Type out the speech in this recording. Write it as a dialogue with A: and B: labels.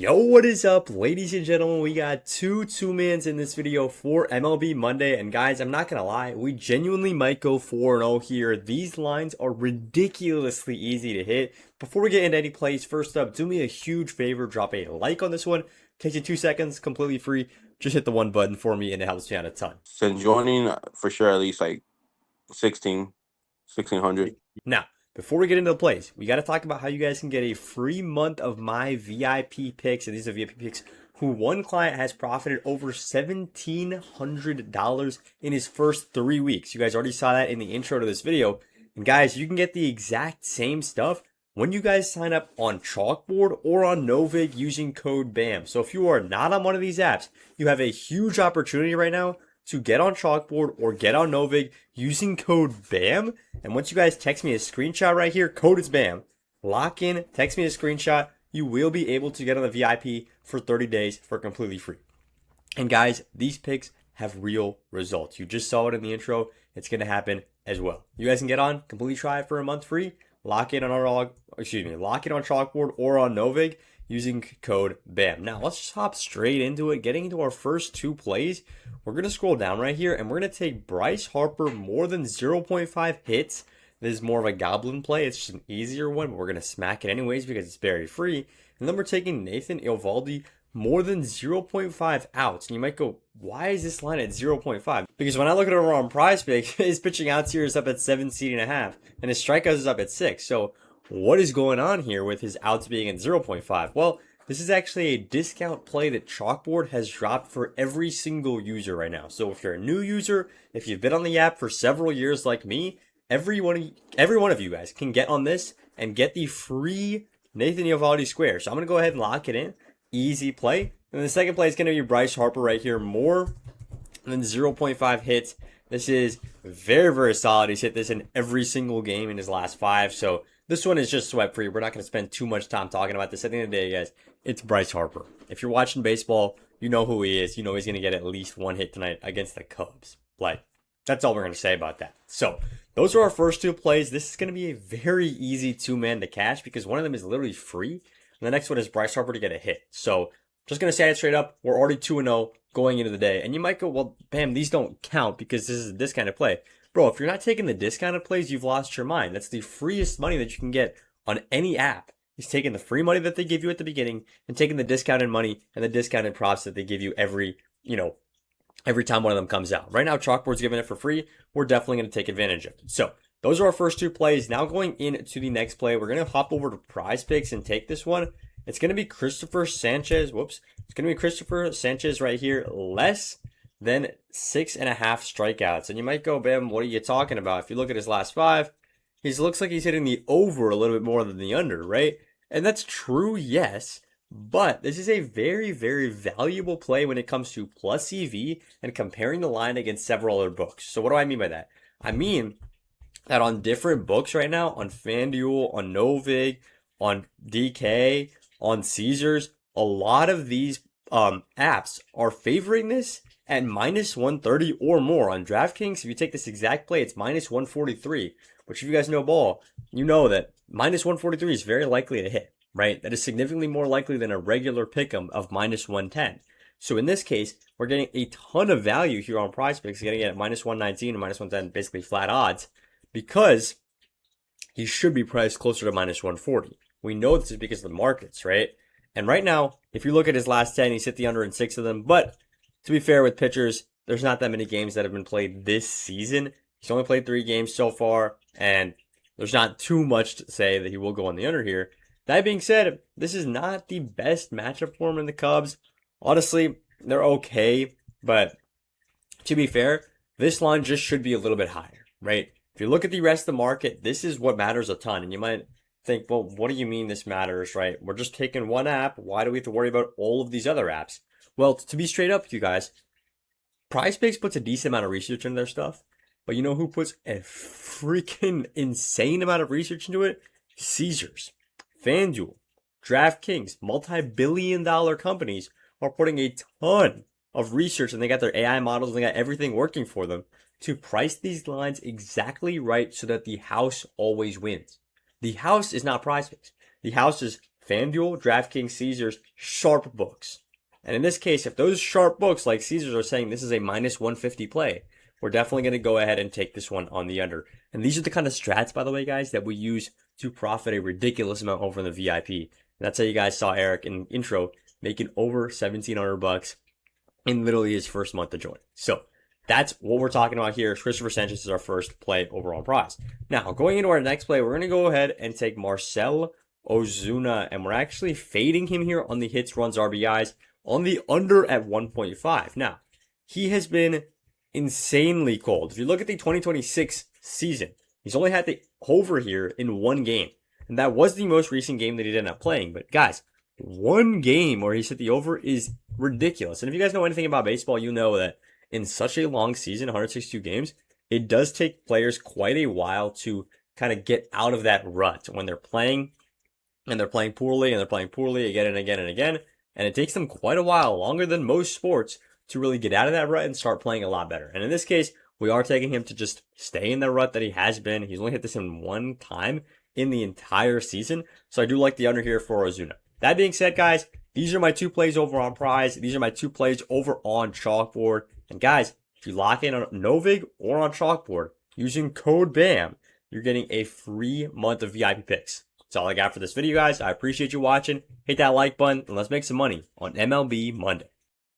A: Yo, what is up, ladies and gentlemen? We got two-mans in this video for MLB Monday, and guys, I'm not gonna lie, we genuinely might go 4-0 here. These lines are ridiculously easy to hit. Before we get into any plays, first up, do me a huge favor, drop a like on this one. Takes you 2 seconds, completely free. Just hit the one button for me, and it helps me out a ton.
B: Since joining, for sure, at least like 1600.
A: Now, before we get into the plays, we got to talk about how you guys can get a free month of my VIP picks. And these are VIP picks who one client has profited over $1,700 in his first 3 weeks. You guys already saw that in the intro to this video. And guys, you can get the exact same stuff when you guys sign up on Chalkboard or on Novig using code BAM. So if you are not on one of these apps, you have a huge opportunity right now to get on Chalkboard or get on Novig using code BAM. And once you guys text me a screenshot right here, code is BAM. Lock in, text me a screenshot. You will be able to get on the VIP for 30 days for completely free. And guys, these picks have real results. You just saw it in the intro. It's going to happen as well. You guys can get on, completely try it for a month free. Lock it on lock it on Chalkboard or on Novig using code BAM. Now, let's just hop straight into it. Getting into our first two plays, we're going to scroll down right here, and we're going to take Bryce Harper more than 0.5 hits. This is more of a goblin play. It's just an easier one, but we're going to smack it anyways because it's very free. And then we're taking Nathan Eovaldi more than 0.5 outs. And you might go, why is this line at 0.5? Because when I look at it over on PrizePicks, his pitching outs here is up at 17.5, and his strikeouts is up at 6. So what is going on here with his outs being at 0.5? Well, this is actually a discount play that Chalkboard has dropped for every single user right now. So if you're a new user, if you've been on the app for several years like me, every one of you guys can get on this and get the free Nathan Eovaldi square. So I'm going to go ahead and lock it in. Easy play. And the second play is going to be Bryce Harper right here, more than 0.5 hits. This is very, very solid. He's hit this in every single game in his last 5. So this one is just sweat free. We're not going to spend too much time talking about this. At the end of the day, guys, it's Bryce Harper. If you're watching baseball, you know who he is. You know he's going to get at least one hit tonight against the Cubs. Like, that's all we're going to say about that. So those are our first two plays. This is going to be a very easy two-man to cash because one of them is literally free. And the next one is Bryce Harper to get a hit. So just going to say it straight up. We're already 2-0 going into the day. And you might go, well, bam, these don't count because this is this kind of play. Bro, if you're not taking the discounted plays, you've lost your mind. That's the freest money that you can get on any app. He's taking the free money that they give you at the beginning and taking the discounted money and the discounted props that they give you every time one of them comes out. Right now, Chalkboard's giving it for free. We're definitely going to take advantage of it. So those are our first two plays. Now going into the next play, we're going to hop over to PrizePicks and take this one. It's going to be Christopher Sanchez. It's going to be Christopher Sanchez right here. Less than 6.5 strikeouts. And you might go, Bam, what are you talking about? If you look at his last 5, he looks like he's hitting the over a little bit more than the under, right? And that's true, yes. But this is a very, very valuable play when it comes to plus EV and comparing the line against several other books. So what do I mean by that? I mean that on different books right now, on FanDuel, on Novig, on DK, on Caesars, a lot of these apps are favoring this at minus 130 or more. On DraftKings, if you take this exact play, it's minus 143. Which if you guys know ball, you know that minus 143 is very likely to hit, right? That is significantly more likely than a regular pick'em of minus 110. So in this case, we're getting a ton of value here on PrizePicks, getting it at minus 119 and minus 110, basically flat odds, because he should be priced closer to minus 140. We know this is because of the markets, right? And right now, if you look at his last 10, he's hit the under in 6 of them. But to be fair with pitchers, there's not that many games that have been played this season. He's only played 3 games so far, and there's not too much to say that he will go on the under here. That being said, this is not the best matchup for him in the Cubs. Honestly, they're okay, but to be fair, this line just should be a little bit higher, right? If you look at the rest of the market, this is what matters a ton. And you might think, well, what do you mean this matters, right? We're just taking one app. Why do we have to worry about all of these other apps? Well, to be straight up with you guys, PrizePicks puts a decent amount of research into their stuff. But you know who puts a freaking insane amount of research into it? Caesars, FanDuel, DraftKings, multi-billion-dollar companies are putting a ton of research, and they got their AI models and they got everything working for them to price these lines exactly right so that the house always wins. The house is not PrizePicks. The house is FanDuel, DraftKings, Caesars, sharp books. And in this case, if those sharp books like Caesars are saying this is a minus 150 play, we're definitely going to go ahead and take this one on the under. And these are the kind of strats, by the way, guys, that we use to profit a ridiculous amount over in the VIP. And that's how you guys saw Eric in intro making over $1,700 in literally his first month to join. So that's what we're talking about here. Christopher Sanchez is our first play over on prize. Now, going into our next play, we're going to go ahead and take Marcell Ozuna, and we're actually fading him here on the hits, runs, RBIs on the under at 1.5. Now, he has been insanely cold. If you look at the 2026 season, he's only had the over here in one game. And that was the most recent game that he didn't end up playing. But guys, one game where he's hit the over is ridiculous. And if you guys know anything about baseball, you know that in such a long season, 162 games, it does take players quite a while to kind of get out of that rut when they're playing and they're playing poorly and they're playing poorly again and again and again. And it takes them quite a while, longer than most sports, to really get out of that rut and start playing a lot better. And in this case, we are taking him to just stay in the rut that he has been. He's only hit this in one time in the entire season. So I do like the under here for Ozuna. That being said, guys, these are my two plays over on prize. These are my two plays over on Chalkboard. And guys, if you lock in on Novig or on Chalkboard using code BAM, you're getting a free month of VIP picks. That's all I got for this video, guys. I appreciate you watching. Hit that like button and let's make some money on MLB Monday.